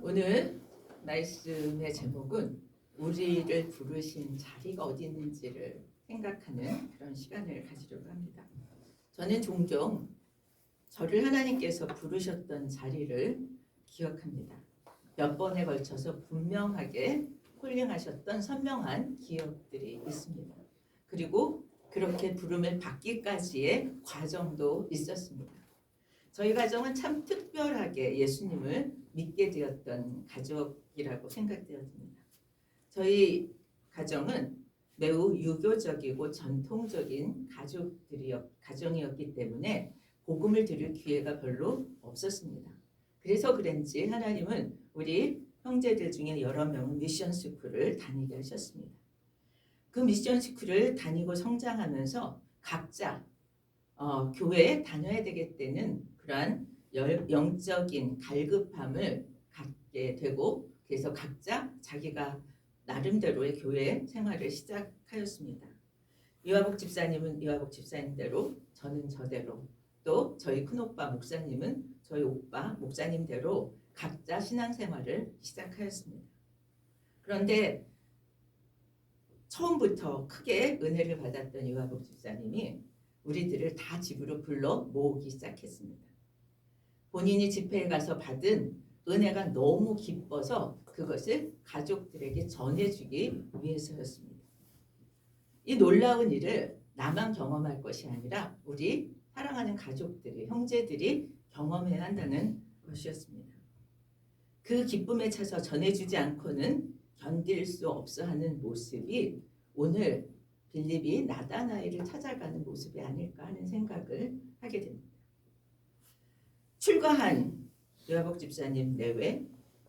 오늘 말씀의 제목은 우리를 부르신 자리가 어디 있는지를 생각하는 그런 시간을 가지려고 합니다. 저는 종종 저를 하나님께서 부르셨던 자리를 기억합니다. 몇 번에 걸쳐서 분명하게 콜링하셨던 선명한 기억들이 있습니다. 그리고 그렇게 부름을 받기까지의 과정도 있었습니다. 저희 가정은 참 특별하게 예수님을 믿게 되었던 가족이라고 생각되었습니다. 저희 가정은 매우 유교적이고 전통적인 가정이었기 때문에 복음을 들을 기회가 별로 없었습니다. 그래서 그런지 하나님은 우리 형제들 중에 여러 명은 미션 스쿨을 다니게 하셨습니다. 그 미션 스쿨을 다니고 성장하면서 각자 교회에 다녀야 되겠다는 그러한 영적인 갈급함을 갖게 되고, 그래서 각자 자기가 나름대로의 교회 생활을 시작하였습니다. 이화복 집사님은 이화복 집사님대로, 저는 저대로, 또 저희 큰오빠 목사님은 저희 오빠 목사님대로 각자 신앙생활을 시작하였습니다. 그런데 처음부터 크게 은혜를 받았던 이화복 집사님이 우리들을 다 집으로 불러 모으기 시작했습니다. 본인이 집회에 가서 받은 은혜가 너무 기뻐서 그것을 가족들에게 전해주기 위해서였습니다. 이 놀라운 일을 나만 경험할 것이 아니라 우리 사랑하는 가족들이, 형제들이 경험해야 한다는 것이었습니다. 그 기쁨에 차서 전해주지 않고는 견딜 수 없어 하는 모습이 오늘 빌립이 나다나엘을 찾아가는 모습이 아닐까 하는 생각을 하게 됩니다. 출가한 이화복 집사님 내외,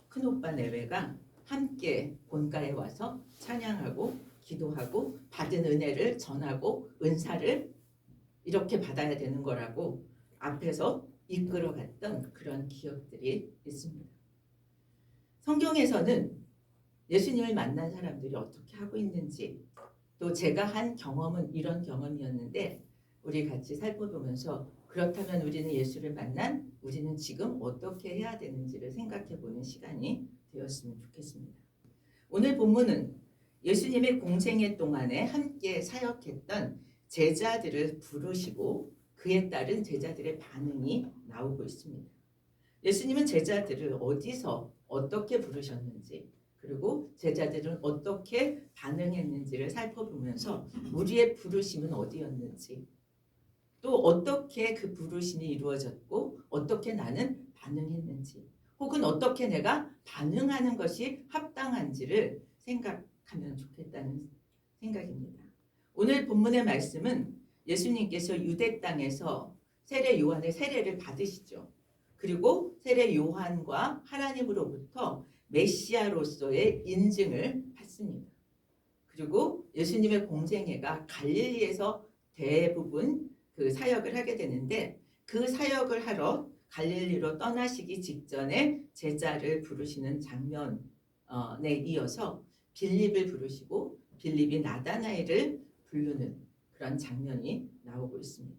큰오빠 내외가 함께 본가에 와서 찬양하고 기도하고 받은 은혜를 전하고 은사를 이렇게 받아야 되는 거라고 앞에서 이끌어갔던 그런 기억들이 있습니다. 성경에서는 예수님을 만난 사람들이 어떻게 하고 있는지, 또 제가 한 경험은 이런 경험이었는데 우리 같이 살펴보면서 그렇다면 우리는 예수를 만난 우리는 지금 어떻게 해야 되는지를 생각해보는 시간이 되었으면 좋겠습니다. 오늘 본문은 예수님의 공생애 동안에 함께 사역했던 제자들을 부르시고 그에 따른 제자들의 반응이 나오고 있습니다. 예수님은 제자들을 어디서 어떻게 부르셨는지, 그리고 제자들은 어떻게 반응했는지를 살펴보면서 우리의 부르심은 어디였는지, 또 어떻게 그 부르심이 이루어졌고 어떻게 나는 반응했는지, 혹은 어떻게 내가 반응하는 것이 합당한지를 생각하면 좋겠다는 생각입니다. 오늘 본문의 말씀은 예수님께서 유대 땅에서 세례 요한의 세례를 받으시죠. 그리고 세례 요한과 하나님으로부터 메시아로서의 인증을 받습니다. 그리고 예수님의 공생애가 갈릴리에서 대부분 그 사역을 하게 되는데, 그 사역을 하러 갈릴리로 떠나시기 직전에 제자를 부르시는 장면에 이어서 빌립을 부르시고 빌립이 나다나엘을 부르는 그런 장면이 나오고 있습니다.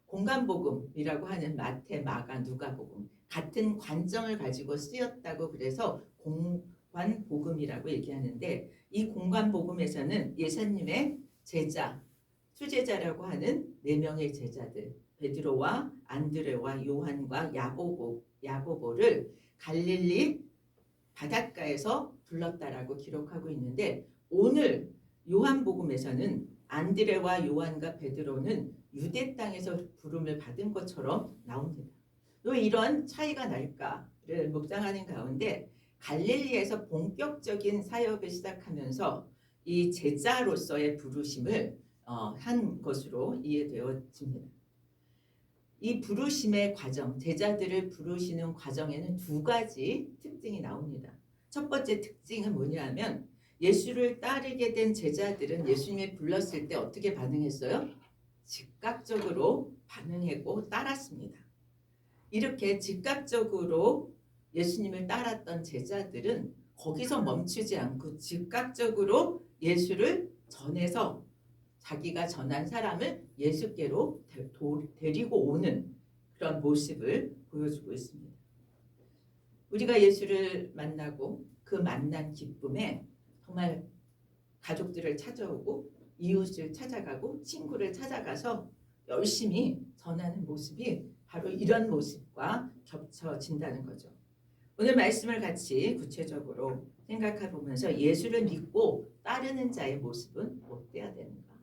공관복음이라고 하는 마태, 마가, 누가복음, 같은 관점을 가지고 쓰였다고 그래서 공관복음이라고 얘기하는데, 이 공관복음에서는 예수님의 제자, 수제자라고 하는 4명의 제자들, 베드로와 안드레와 요한과 야고보를 갈릴리 바닷가에서 불렀다라고 기록하고 있는데, 오늘 요한복음에서는 안드레와 요한과 베드로는 유대 땅에서 부름을 받은 것처럼 나옵니다. 왜 이런 차이가 날까를 묵상하는 가운데 갈릴리에서 본격적인 사역을 시작하면서 이 제자로서의 부르심을 한 것으로 이해되어집니다. 이 부르심의 과정, 제자들을 부르시는 과정에는 2가지 특징이 나옵니다. 첫 번째 특징은 뭐냐면 예수를 따르게 된 제자들은 예수님이 불렀을 때 어떻게 반응했어요? 즉각적으로 반응하고 따랐습니다. 이렇게 즉각적으로 예수님을 따랐던 제자들은 거기서 멈추지 않고 즉각적으로 예수를 전해서 자기가 전한 사람을 예수께로 데리고 오는 그런 모습을 보여주고 있습니다. 우리가 예수를 만나고 그 만난 기쁨에 정말 가족들을 찾아오고 이웃을 찾아가고 친구를 찾아가서 열심히 전하는 모습이 바로 이런 모습과 겹쳐진다는 거죠. 오늘 말씀을 같이 구체적으로 생각해 보면서 예수를 믿고 따르는 자의 모습은 어때야 되는가?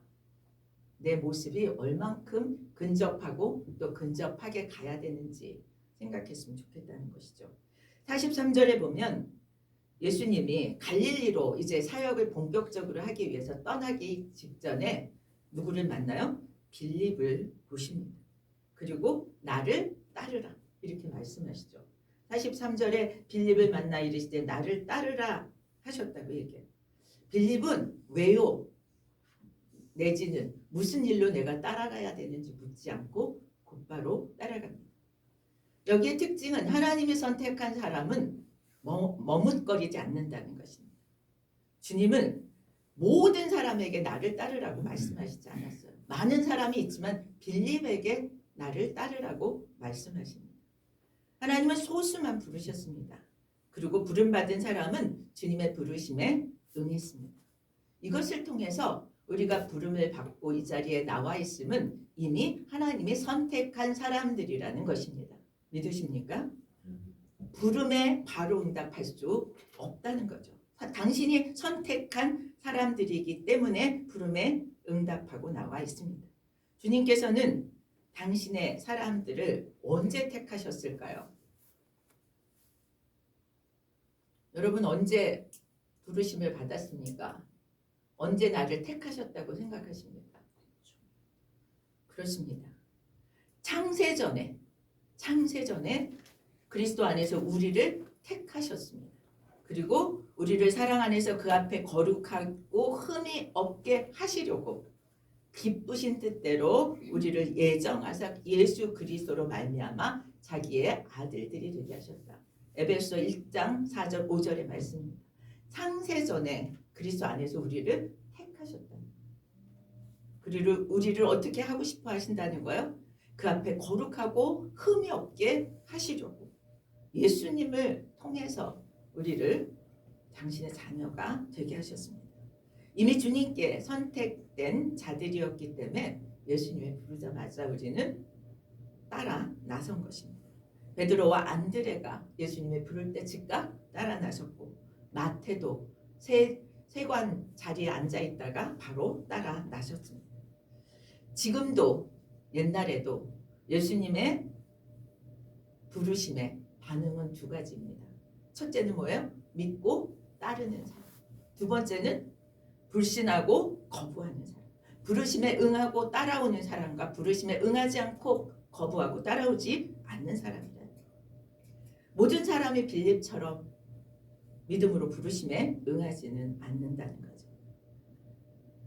내 모습이 얼만큼 근접하고 또 근접하게 가야 되는지 생각했으면 좋겠다는 것이죠. 43절에 보면 예수님이 갈릴리로 이제 사역을 본격적으로 하기 위해서 떠나기 직전에 누구를 만나요? 빌립을 보십니다. 그리고 나를 따르라 이렇게 말씀하시죠. 43절에 빌립을 만나 이르시되 나를 따르라 하셨다고 얘기해요. 빌립은 왜요? 내지는 무슨 일로 내가 따라가야 되는지 묻지 않고 곧바로 따라갑니다. 여기의 특징은 하나님이 선택한 사람은 머뭇거리지 않는다는 것입니다. 주님은 모든 사람에게 나를 따르라고 말씀하시지 않았어요. 많은 사람이 있지만 빌립에게 나를 따르라고 말씀하십니다. 하나님은 소수만 부르셨습니다. 그리고 부름받은 사람은 주님의 부르심에 응했습니다. 이것을 통해서 우리가 부름을 받고 이 자리에 나와 있음은 이미 하나님이 선택한 사람들이라는 것입니다. 믿으십니까? 부름에 바로 응답할 수 없다는 거죠. 당신이 선택한 사람들이기 때문에 부름에 응답하고 나와 있습니다. 주님께서는 당신의 사람들을 언제 택하셨을까요? 여러분 언제 부르심을 받았습니까? 언제 나를 택하셨다고 생각하십니까? 그렇습니다. 창세전에 그리스도 안에서 우리를 택하셨습니다. 그리고 우리를 사랑 안에서 그 앞에 거룩하고 흠이 없게 하시려고 기쁘신 뜻대로 우리를 예정하사 예수 그리스도로 말미암아 자기의 아들들이 되게 하셨다. 에베소 1장 4절 5절의 말씀입니다. 창세전에 그리스도 안에서 우리를 택하셨다. 그리고 우리를 어떻게 하고 싶어 하신다는 거예요? 그 앞에 거룩하고 흠이 없게 하시려고 예수님을 통해서 우리를 당신의 자녀가 되게 하셨습니다. 이미 주님께 선택된 자들이었기 때문에 예수님을 부르자마자 우리는 따라 나선 것입니다. 베드로와 안드레가 예수님을 부를 때 즉각 따라 나섰고 마태도 세관 자리에 앉아 있다가 바로 따라 나섰습니다. 지금도 옛날에도 예수님의 부르심에 반응은 두 가지입니다. 첫째는 뭐예요? 믿고 따르는 사람. 두 번째는 불신하고 거부하는 사람. 부르심에 응하고 따라오는 사람과 부르심에 응하지 않고 거부하고 따라오지 않는 사람이다. 모든 사람이 빌립처럼 믿음으로 부르심에 응하지는 않는다는 거죠.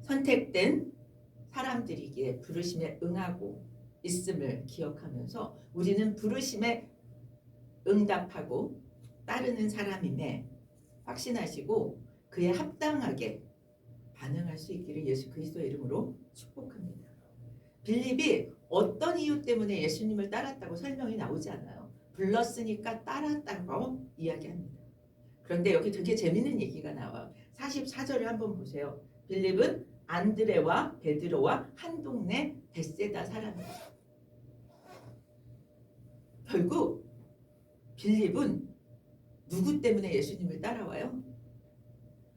선택된 사람들이기에 부르심에 응하고 있음을 기억하면서 우리는 부르심에 응답하고 따르는 사람임에 확신하시고 그에 합당하게 반응할 수 있기를 예수 그리스도의 이름으로 축복합니다. 빌립이 어떤 이유 때문에 예수님을 따랐다고 설명이 나오지 않아요. 불렀으니까 따랐다고 이야기합니다. 그런데 여기 되게 재밌는 얘기가 나와요. 44절을 한번 보세요. 빌립은 안드레와 베드로와 한 동네 벳세다 사람이에요. 결국 빌립은 누구 때문에 예수님을 따라와요?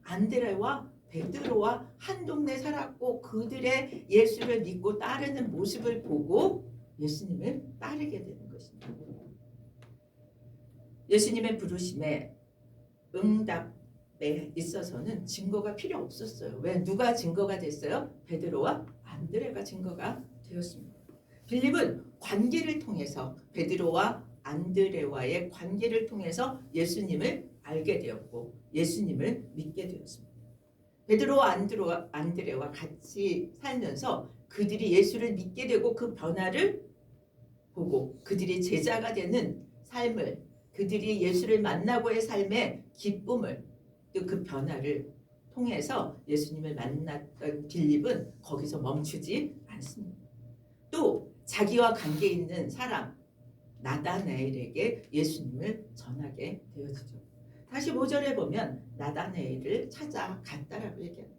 안드레와 베드로와 한 동네 살았고 그들의 예수를 믿고 따르는 모습을 보고 예수님을 따르게 되는 것입니다. 예수님의 부르심에 응답에 있어서는 증거가 필요 없었어요. 왜? 누가 증거가 됐어요? 베드로와 안드레가 증거가 되었습니다. 빌립은 관계를 통해서 베드로와 안드레와의 관계를 통해서 예수님을 알게 되었고 예수님을 믿게 되었습니다. 베드로와 안드레와 같이 살면서 그들이 예수를 믿게 되고 그 변화를 보고 그들이 제자가 되는 삶을 그들이 예수를 만나고의 삶의 기쁨을 또 그 변화를 통해서 예수님을 만났던 빌립은 거기서 멈추지 않습니다. 또 자기와 관계 있는 사람 나다나엘에게 예수님을 전하게 되어지죠. 다시 5절에 보면 나다나엘을 찾아갔다라고 얘기합니다.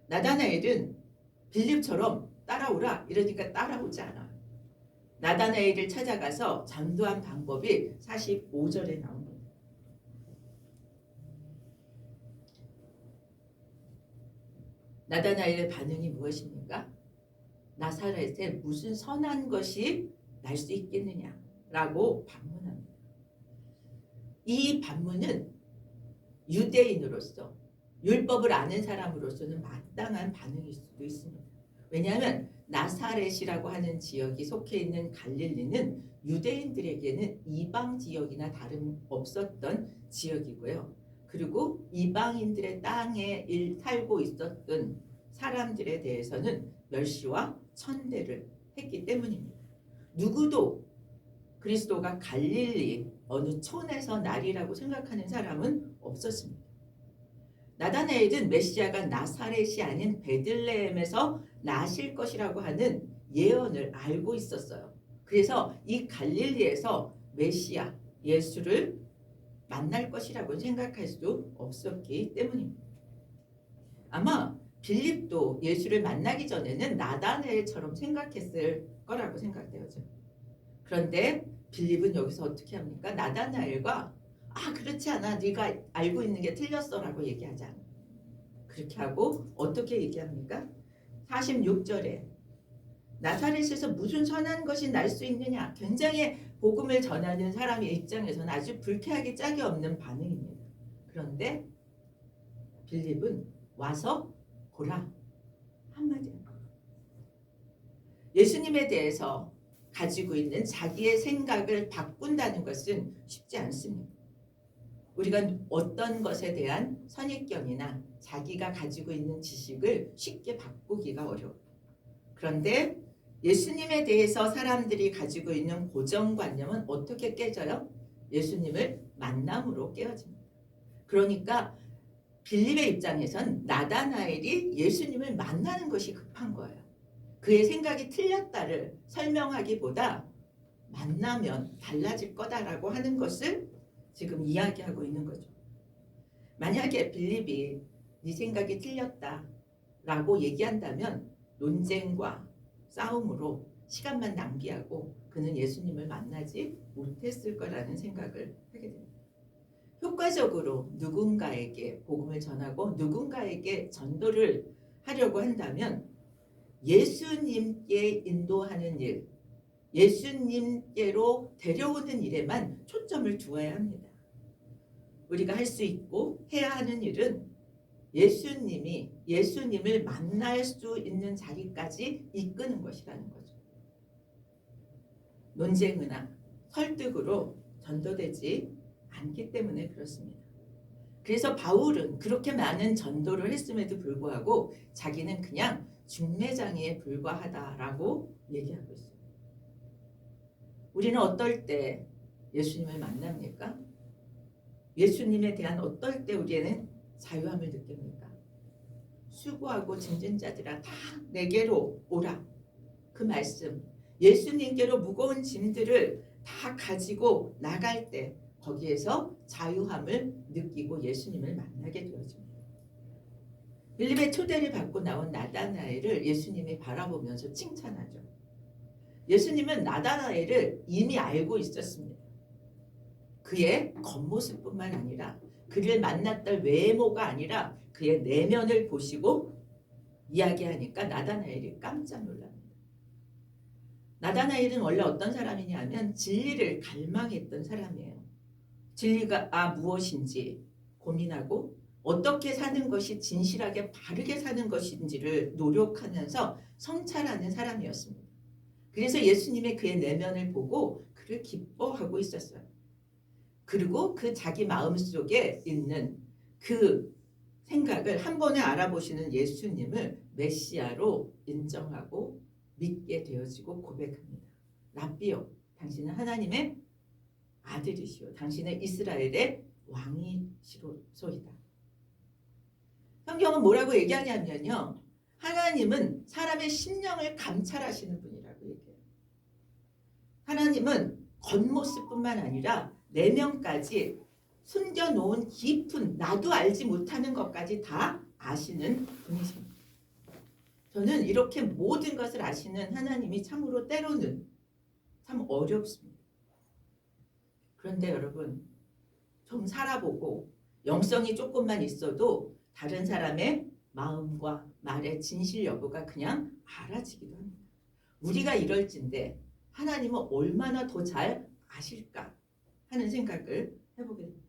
나다나엘은 빌립처럼 따라오라 이러니까 따라오지 않아. 나다나엘을 찾아가서 전도한 방법이 45절에 나옵니다. 나다나엘의 반응이 무엇입니까? 나사렛에 무슨 선한 것이 날 수 있겠느냐라고 반문합니다. 이 반문은 유대인으로서 율법을 아는 사람으로서는 마땅한 반응일 수도 있습니다. 왜냐하면 나사렛이라고 하는 지역이 속해 있는 갈릴리는 유대인들에게는 이방 지역이나 다름없었던 지역이고요. 그리고 이방인들의 땅에 살고 있었던 사람들에 대해서는 멸시와 천대를 했기 때문입니다. 누구도 그리스도가 갈릴리 어느 촌에서 날이라고 생각하는 사람은 없었습니다. 나다나엘은 메시아가 나사렛이 아닌 베들레헴에서 나실 것이라고 하는 예언을 알고 있었어요. 그래서 이 갈릴리에서 메시아 예수를 만날 것이라고 생각할 수 없었기 때문입니다. 아마 빌립도 예수를 만나기 전에는 나다나엘처럼 생각했을 거라고 생각되어져요. 그런데 빌립은 여기서 어떻게 합니까? 나다나엘과 그렇지 않아. 네가 알고 있는 게 틀렸어라고 얘기하지 않아요. 그렇게 하고 어떻게 얘기합니까? 46절에 나사렛에서 무슨 선한 것이 날 수 있느냐. 굉장히 복음을 전하는 사람의 입장에서는 아주 불쾌하기 짝이 없는 반응입니다. 그런데 빌립은 와서 보라 한마디입니다. 예수님에 대해서 가지고 있는 자기의 생각을 바꾼다는 것은 쉽지 않습니다. 우리가 어떤 것에 대한 선입견이나 자기가 가지고 있는 지식을 쉽게 바꾸기가 어려워요. 그런데 예수님에 대해서 사람들이 가지고 있는 고정관념은 어떻게 깨져요? 예수님을 만남으로 깨어집니다. 그러니까 빌립의 입장에선 나다나엘이 예수님을 만나는 것이 급한 거예요. 그의 생각이 틀렸다를 설명하기보다 만나면 달라질 거다라고 하는 것을 지금 이야기하고 있는 거죠. 만약에 빌립이 네 생각이 틀렸다라고 얘기한다면 논쟁과 싸움으로 시간만 낭비하고 그는 예수님을 만나지 못했을 거라는 생각을 하게 됩니다. 효과적으로 누군가에게 복음을 전하고 누군가에게 전도를 하려고 한다면 예수님께 인도하는 일, 예수님께로 데려오는 일에만 초점을 두어야 합니다. 우리가 할 수 있고 해야 하는 일은 예수님을 만날 수 있는 자리까지 이끄는 것이라는 거죠. 논쟁이나 설득으로 전도되지 않기 때문에 그렇습니다. 그래서 바울은 그렇게 많은 전도를 했음에도 불구하고 자기는 그냥 중매장에 불과하다라고 얘기하고 있어요. 우리는 어떨 때 예수님을 만납니까? 예수님에 대한 어떨 때 우리는 자유함을 느낍니까? 수고하고 짐진 자들아 다 내게로 오라. 그 말씀 예수님께로 무거운 짐들을 다 가지고 나갈 때 거기에서 자유함을 느끼고 예수님을 만나게 되어집니다. 빌립의 초대를 받고 나온 나다나엘을 예수님이 바라보면서 칭찬하죠. 예수님은 나다나엘을 이미 알고 있었습니다. 그의 겉모습뿐만 아니라 그를 만났던 외모가 아니라 그의 내면을 보시고 이야기하니까 나다나엘이 깜짝 놀랍니다. 나다나엘은 원래 어떤 사람이냐면 진리를 갈망했던 사람이에요. 진리가 무엇인지 고민하고 어떻게 사는 것이 진실하게 바르게 사는 것인지를 노력하면서 성찰하는 사람이었습니다. 그래서 예수님의 그의 내면을 보고 그를 기뻐하고 있었어요. 그리고 그 자기 마음속에 있는 그 생각을 한 번에 알아보시는 예수님을 메시아로 인정하고 믿게 되어지고 고백합니다. 랍비요, 당신은 하나님의 아들이시오. 당신은 이스라엘의 왕이시로소이다. 성경은 뭐라고 얘기하냐면요. 하나님은 사람의 심령을 감찰하시는 분이라고 얘기해요. 하나님은 겉모습뿐만 아니라 내면까지 숨겨놓은 깊은 나도 알지 못하는 것까지 다 아시는 분이십니다. 저는 이렇게 모든 것을 아시는 하나님이 참으로 때로는 참 어렵습니다. 그런데 여러분 좀 살아보고 영성이 조금만 있어도 다른 사람의 마음과 말의 진실 여부가 그냥 알아지기도 합니다. 우리가 이럴진데 하나님은 얼마나 더 잘 아실까 하는 생각을 해보게 됩니다.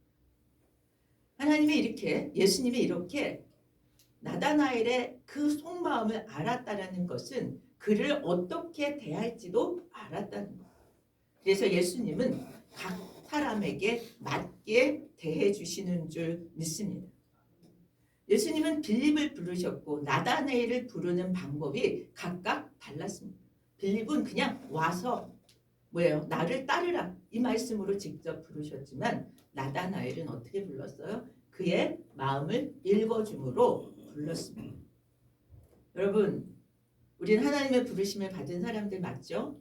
하나님이 이렇게 예수님이 이렇게 나다나엘의 그 속마음을 알았다라는 것은 그를 어떻게 대할지도 알았다는 거예요. 그래서 예수님은 각 사람에게 맞게 대해 주시는 줄 믿습니다. 예수님은 빌립을 부르셨고 나다나엘을 부르는 방법이 각각 달랐습니다. 빌립은 그냥 와서 뭐예요? 나를 따르라 이 말씀으로 직접 부르셨지만 나다나엘은 어떻게 불렀어요? 그의 마음을 읽어줌으로 불렀습니다. 여러분 우리는 하나님의 부르심을 받은 사람들 맞죠?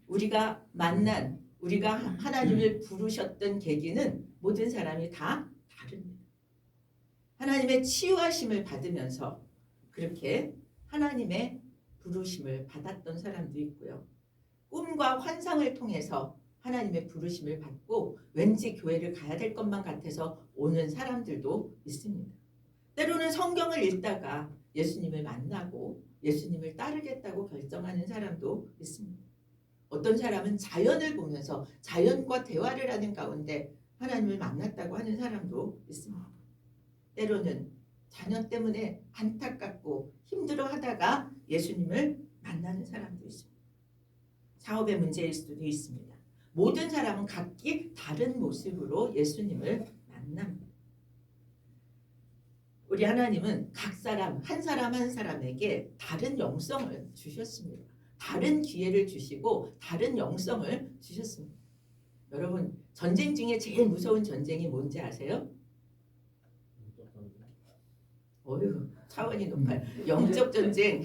우리가 만난 우리가 하나님을 부르셨던 계기는 모든 사람이 다 다릅니다. 하나님의 치유하심을 받으면서 그렇게 하나님의 부르심을 받았던 사람도 있고요. 꿈과 환상을 통해서 하나님의 부르심을 받고 왠지 교회를 가야 될 것만 같아서 오는 사람들도 있습니다. 때로는 성경을 읽다가 예수님을 만나고 예수님을 따르겠다고 결정하는 사람도 있습니다. 어떤 사람은 자연을 보면서 자연과 대화를 하는 가운데 하나님을 만났다고 하는 사람도 있습니다. 때로는 자녀 때문에 안타깝고 힘들어하다가 예수님을 만나는 사람도 있습니다. 사업의 문제일 수도 있습니다. 모든 사람은 각기 다른 모습으로 예수님을 만납니다. 우리 하나님은 각 사람 한 사람에게 다른 영성을 주셨습니다. 다른 기회를 주시고 다른 영성을 주셨습니다. 여러분 전쟁 중에 제일 무서운 전쟁이 뭔지 아세요? 어휴 차원이 높아요. 영적 전쟁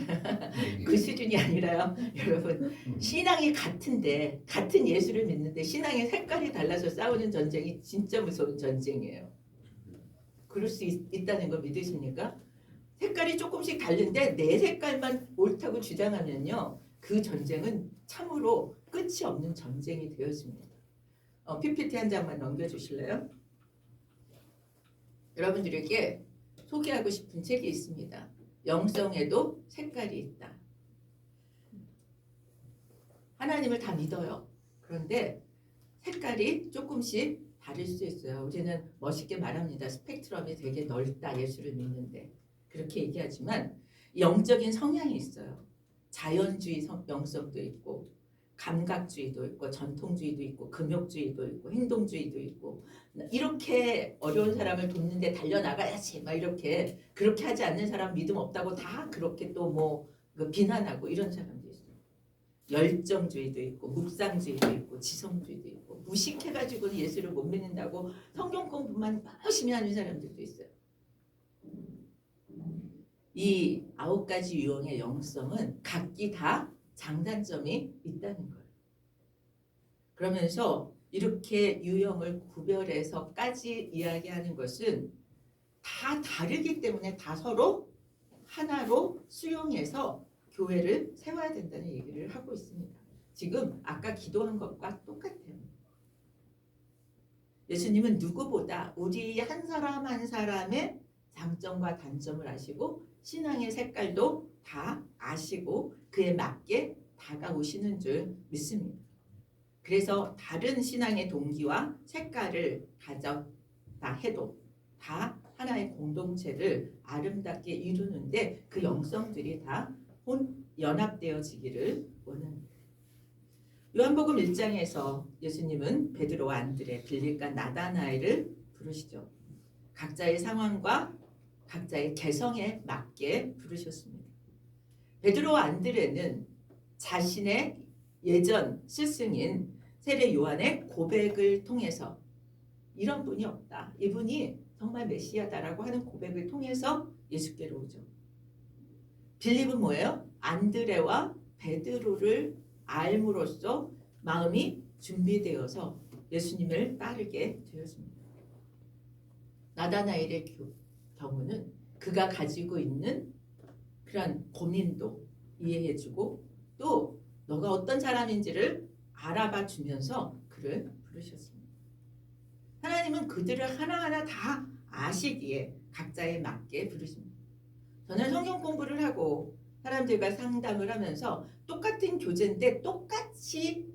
그 수준이 아니라요. 여러분 신앙이 같은데 같은 예수를 믿는데 신앙의 색깔이 달라서 싸우는 전쟁이 진짜 무서운 전쟁이에요. 그럴 수 있다는 거 믿으십니까? 색깔이 조금씩 다른데 내 색깔만 옳다고 주장하면요. 그 전쟁은 참으로 끝이 없는 전쟁이 되었습니다. PPT 한 장만 넘겨주실래요? 여러분들에게 소개하고 싶은 책이 있습니다. 영성에도 색깔이 있다. 하나님을 다 믿어요. 그런데 색깔이 조금씩 다를 수 있어요. 우리는 멋있게 말합니다. 스펙트럼이 되게 넓다. 예수를 믿는데. 그렇게 얘기하지만 영적인 성향이 있어요. 자연주의 영성도 있고 감각주의도 있고 전통주의도 있고 금욕주의도 있고 행동주의도 있고 이렇게 어려운 사람을 돕는데 달려나가야지 막 이렇게 그렇게 하지 않는 사람 믿음 없다고 다 그렇게 또 뭐 비난하고 이런 사람도 있어요. 열정주의도 있고 묵상주의도 있고 지성주의도 있고 무식해가지고 예수를 못 믿는다고 성경 공부만 열심히 하는 사람들도 있어요. 이 9가지 유형의 영성은 각기 다 장단점이 있다는 거예요. 그러면서 이렇게 유형을 구별해서까지 이야기하는 것은 다 다르기 때문에 다 서로 하나로 수용해서 교회를 세워야 된다는 얘기를 하고 있습니다. 지금 아까 기도한 것과 똑같아요. 예수님은 누구보다 우리 한 사람 한 사람의 장점과 단점을 아시고 신앙의 색깔도 다 아시고 그에 맞게 다가오시는 줄 믿습니다. 그래서 다른 신앙의 동기와 색깔을 가졌다 해도 다 하나의 공동체를 아름답게 이루는데 그 영성들이 다 연합되어지기를 원합니다. 요한복음 1장에서 예수님은 베드로와 안드레, 빌립과 나다나엘을 부르시죠. 각자의 상황과 각자의 개성에 맞게 부르셨습니다. 베드로와 안드레는 자신의 예전 스승인 세례 요한의 고백을 통해서 이런 분이 없다. 이분이 정말 메시아다라고 하는 고백을 통해서 예수께로 오죠. 빌립은 뭐예요? 안드레와 베드로를 알므로써 마음이 준비되어서 예수님을 따르게 되었습니다. 나다나엘의 경우는 그가 가지고 있는 그런 고민도 이해해주고 또 너가 어떤 사람인지를 알아봐 주면서 그를 부르셨습니다. 하나님은 그들을 하나하나 다 아시기에 각자에 맞게 부르십니다. 저는 성경 공부를 하고 사람들과 상담을 하면서 똑같은 교재인데 똑같이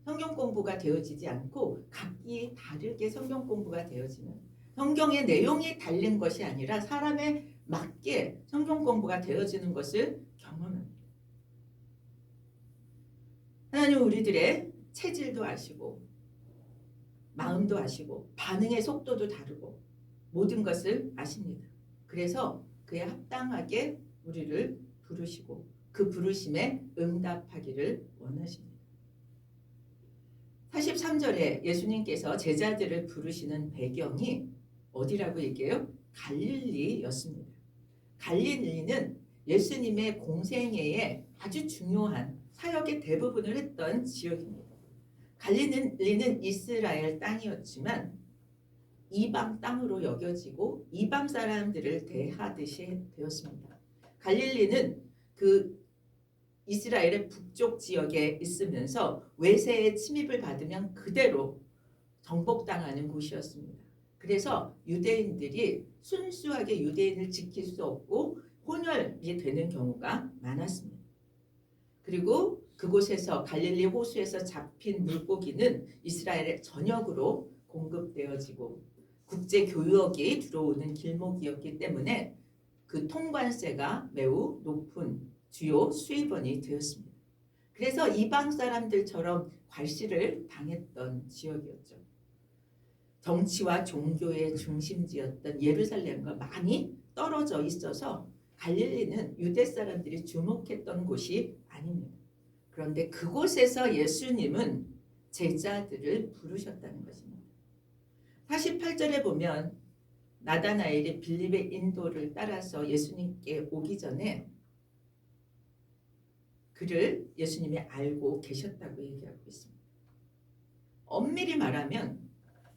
성경 공부가 되어지지 않고 각기 다르게 성경 공부가 되어지는, 성경의 내용이 다른 것이 아니라 사람에 맞게 성경 공부가 되어지는 것을 경험합니다. 하나님은 우리들의 체질도 아시고 마음도 아시고 반응의 속도도 다르고 모든 것을 아십니다. 그래서 그에 합당하게 우리를 부르시고 그 부르심에 응답하기를 원하십니다. 43절에 예수님께서 제자들을 부르시는 배경이 어디라고 얘기해요? 갈릴리였습니다. 갈릴리는 예수님의 공생애에 아주 중요한 사역의 대부분을 했던 지역입니다. 갈릴리는 이스라엘 땅이었지만 이방 땅으로 여겨지고 이방 사람들을 대하듯이 되었습니다. 갈릴리는 그 이스라엘의 북쪽 지역에 있으면서 외세의 침입을 받으면 그대로 정복당하는 곳이었습니다. 그래서 유대인들이 순수하게 유대인을 지킬 수 없고 혼혈이 되는 경우가 많았습니다. 그리고 그곳에서 갈릴리 호수에서 잡힌 물고기는 이스라엘의 전역으로 공급되어지고 국제 교역이 들어오는 길목이었기 때문에 그 통관세가 매우 높은 주요 수입원이 되었습니다. 그래서 이방 사람들처럼 괄시를 당했던 지역이었죠. 정치와 종교의 중심지였던 예루살렘과 많이 떨어져 있어서 갈릴리는 유대 사람들이 주목했던 곳이 아닙니다. 그런데 그곳에서 예수님은 제자들을 부르셨다는 것입니다. 48절에 보면 나다나엘이 빌립의 인도를 따라서 예수님께 오기 전에 그를 예수님이 알고 계셨다고 얘기하고 있습니다. 엄밀히 말하면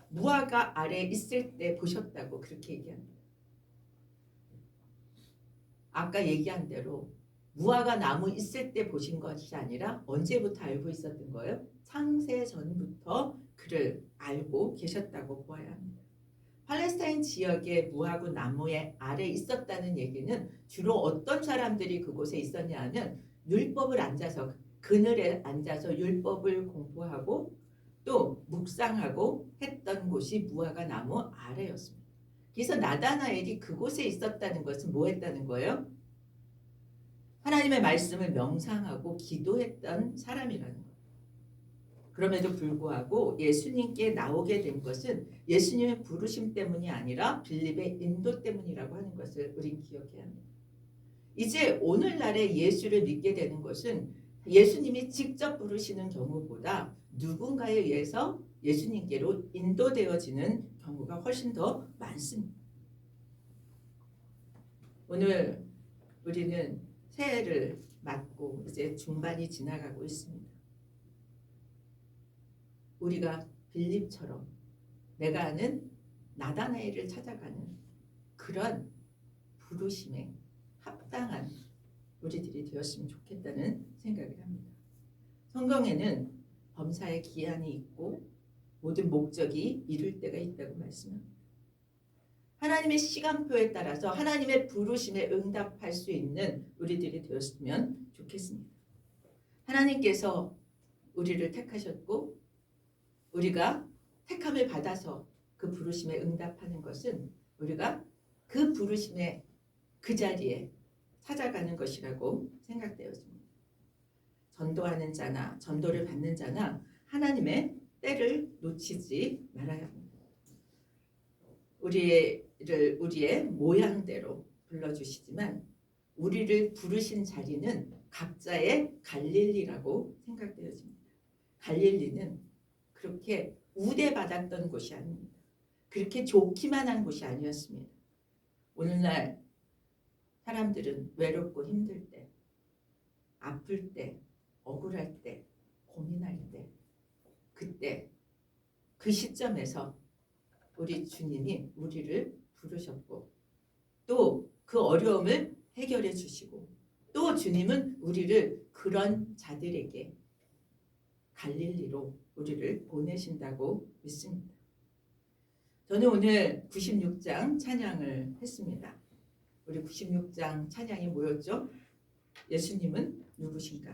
무화과 아래에 있을 때 보셨다고 그렇게 얘기합니다. 아까 얘기한 대로 무화과 나무 있을 때 보신 것이 아니라 언제부터 알고 있었던 거예요? 창세 전부터 그를 알고 계셨다고 보아야 합니다. 팔레스타인 지역의 무화과 나무의 아래 있었다는 얘기는 주로 어떤 사람들이 그곳에 있었냐 하면 율법을 앉아서 그늘에 앉아서 율법을 공부하고 또 묵상하고 했던 곳이 무화과 나무 아래였습니다. 그래서 나다나엘이 그곳에 있었다는 것은 뭐 했다는 거예요? 하나님의 말씀을 명상하고 기도했던 사람이라는 거예요. 그럼에도 불구하고 예수님께 나오게 된 것은 예수님의 부르심 때문이 아니라 빌립의 인도 때문이라고 하는 것을 우린 기억해야 합니다. 이제 오늘날에 예수를 믿게 되는 것은 예수님이 직접 부르시는 경우보다 누군가에 의해서 예수님께로 인도되어지는 경우가 훨씬 더 많습니다. 오늘 우리는 새해를 맞고 이제 중반이 지나가고 있습니다. 우리가 빌립처럼 내가 아는 나다나엘을 찾아가는 그런 부르심에 합당한 우리들이 되었으면 좋겠다는 생각을 합니다. 성경에는 범사의 기한이 있고 모든 목적이 이룰 때가 있다고 말씀합니다. 하나님의 시간표에 따라서 하나님의 부르심에 응답할 수 있는 우리들이 되었으면 좋겠습니다. 하나님께서 우리를 택하셨고 우리가 택함을 받아서 그 부르심에 응답하는 것은 우리가 그 부르심의 그 자리에 찾아가는 것이라고 생각되었습니다. 전도하는 자나 전도를 받는 자나 하나님의 때를 놓치지 말아야 합니다. 우리의 모양대로 불러주시지만 우리를 부르신 자리는 각자의 갈릴리라고 생각되어집니다. 갈릴리는 그렇게 우대받았던 곳이 아닙니다. 그렇게 좋기만 한 곳이 아니었습니다. 오늘날 사람들은 외롭고 힘들 때, 아플 때, 억울할 때, 고민할 때, 그때 그 시점에서 우리 주님이 우리를 부르셨고 또 그 어려움을 해결해 주시고 또 주님은 우리를 그런 자들에게 갈릴리로 우리를 보내신다고 믿습니다. 저는 오늘 96장 찬양을 했습니다. 우리 96장 찬양이 뭐였죠? 예수님은 누구신가?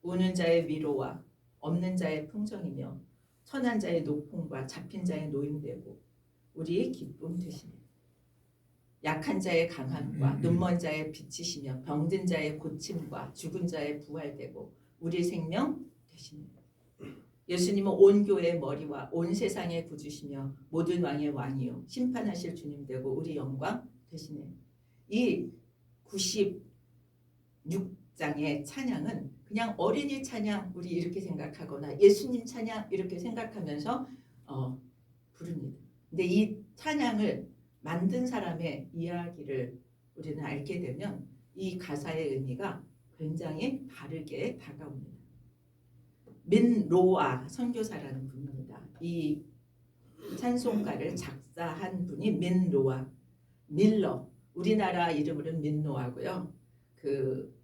우는 자의 위로와 없는 자의 풍성이며 천한 자의 높음과 잡힌 자의 노임되고 우리의 기쁨 되시네. 약한 자의 강함과 눈먼 자의 빛이시며 병든 자의 고침과 죽은 자의 부활되고 우리 생명 되시네. 예수님은 온 교회의 머리와 온 세상의 구주시며 모든 왕의 왕이요 심판하실 주님 되고 우리 영광 되시네. 이 96장의 찬양은 그냥 어린이 찬양 우리 이렇게 생각하거나 예수님 찬양 이렇게 생각하면서 부릅니다. 근데 이 찬양을 만든 사람의 이야기를 우리는 알게 되면 이 가사의 의미가 굉장히 다르게 다가옵니다. 민로아 선교사라는 분입니다. 이 찬송가를 작사한 분이 민로아 밀러, 우리나라 이름으로는 민노아고요. 그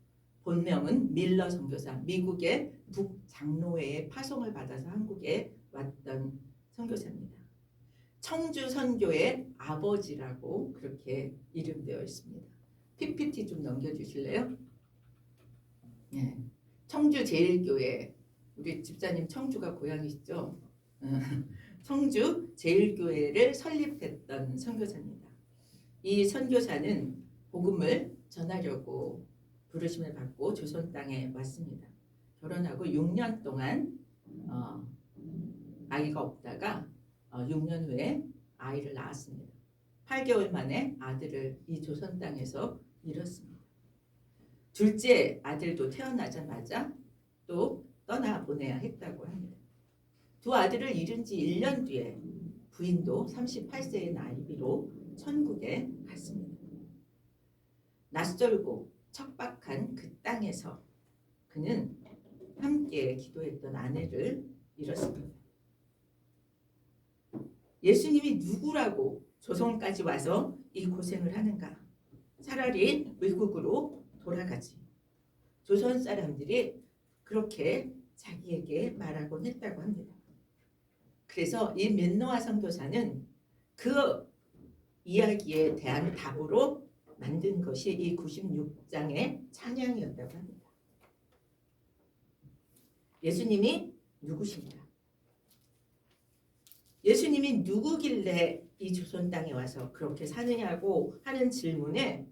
본명은 밀러 선교사, 미국의 북장로회의 파송을 받아서 한국에 왔던 선교사입니다. 청주 선교의 아버지라고 그렇게 이름되어 있습니다. PPT 좀 넘겨주실래요? 네. 청주 제일교회, 우리 집사님 청주가 고향이시죠? 청주 제일교회를 설립했던 선교사입니다. 이 선교사는 복음을 전하려고 부르심을 받고 조선 땅에 왔습니다. 결혼하고 6년 동안 아이가 없다가 6년 후에 아이를 낳았습니다. 8개월 만에 아들을 이 조선 땅에서 잃었습니다. 둘째 아들도 태어나자마자 또 떠나보내야 했다고 합니다. 두 아들을 잃은 지 1년 뒤에 부인도 38세의 나이로 천국에 갔습니다. 낯설고 척박한 그 땅에서 그는 함께 기도했던 아내를 잃었습니다. 예수님이 누구라고 조선까지 와서 이 고생을 하는가? 차라리 외국으로 돌아가지. 조선 사람들이 그렇게 자기에게 말하곤 했다고 합니다. 그래서 이 민노아 선교사는 그 이야기에 대한 답으로 만든 것이 이 96장의 찬양이었다고 합니다. 예수님이 누구신가? 예수님이 누구길래 이 조선 땅에 와서 그렇게 사느냐고 하는 질문에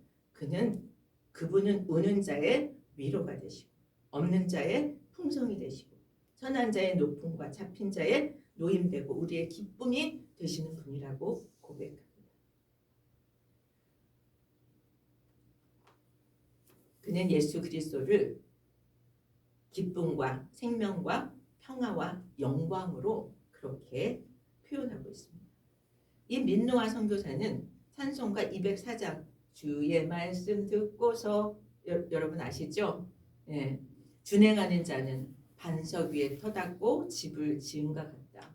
그분은 우는 자의 위로가 되시고 없는 자의 풍성이 되시고 선한 자의 높음과 잡힌 자의 노임되고 우리의 기쁨이 되시는 분이라고 고백합니다. 그는 예수 그리스도를 기쁨과 생명과 평화와 영광으로 그렇게 표현하고 있습니다. 이 민노아 선교사는 찬송가 204장 주의 말씀 듣고서 여러분 아시죠? 예. 준행하는 자는 반석 위에 터닫고 집을 지은 것 같다.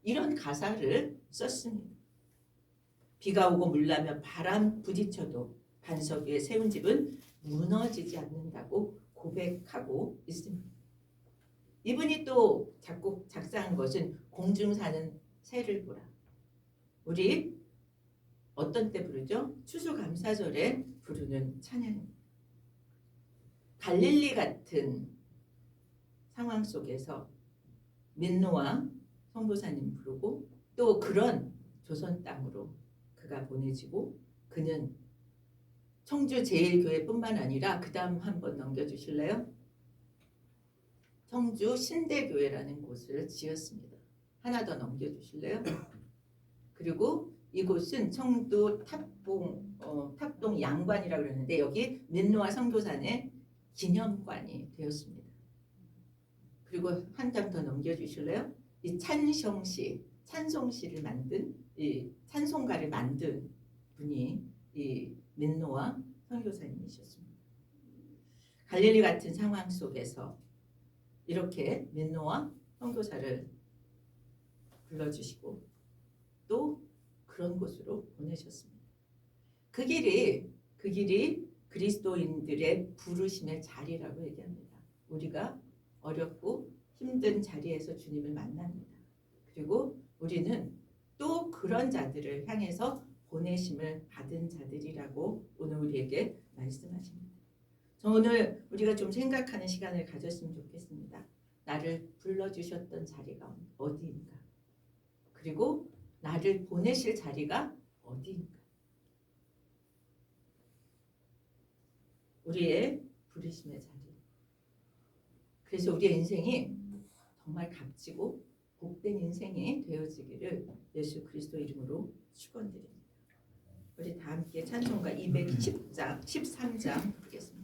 이런 가사를 썼습니다. 비가 오고 물나며 바람 부딪혀도 반석 위에 세운 집은 무너지지 않는다고 고백하고 있습니다. 이분이 또 작사한 것은 공중 사는 새를 보라. 우리 어떤 때 부르죠? 추수감사절에 부르는 찬양입니다. 갈릴리 같은 상황 속에서 민노아 선교사님 부르고 또 그런 조선 땅으로 그가 보내지고 그는 청주 제일교회뿐만 아니라 그 다음 한번 넘겨주실래요? 청주 신대교회라는 곳을 지었습니다. 하나 더 넘겨주실래요? 그리고 이곳은 청도 탑동 양관이라고 그러는데 여기 민노아 선교사의 기념관이 되었습니다. 그리고 한 장 더 넘겨주실래요? 이 찬성시 찬송시를 만든 이 찬송가를 만든 분이 이 민노아 선교사님이셨습니다. 갈릴리 같은 상황 속에서 이렇게 민노아 선교사를 불러주시고 또 그런 곳으로 보내셨습니다. 그 길이 그리스도인들의 부르심의 자리라고 얘기합니다. 우리가 어렵고 힘든 자리에서 주님을 만납니다. 그리고 우리는 또 그런 자들을 향해서 보내심을 받은 자들이라고 오늘 우리에게 말씀하십니다. 저 오늘 우리가 좀 생각하는 시간을 가졌으면 좋겠습니다. 나를 불러주셨던 자리가 어디인가? 그리고 나를 보내실 자리가 어디인가? 우리의 부르심의 자리. 그래서 우리의 인생이 정말 값지고 복된 인생이 되어지기를 예수 그리스도 이름으로 축원드립니다. 우리 다 함께 찬송가 213장 부르겠습니다.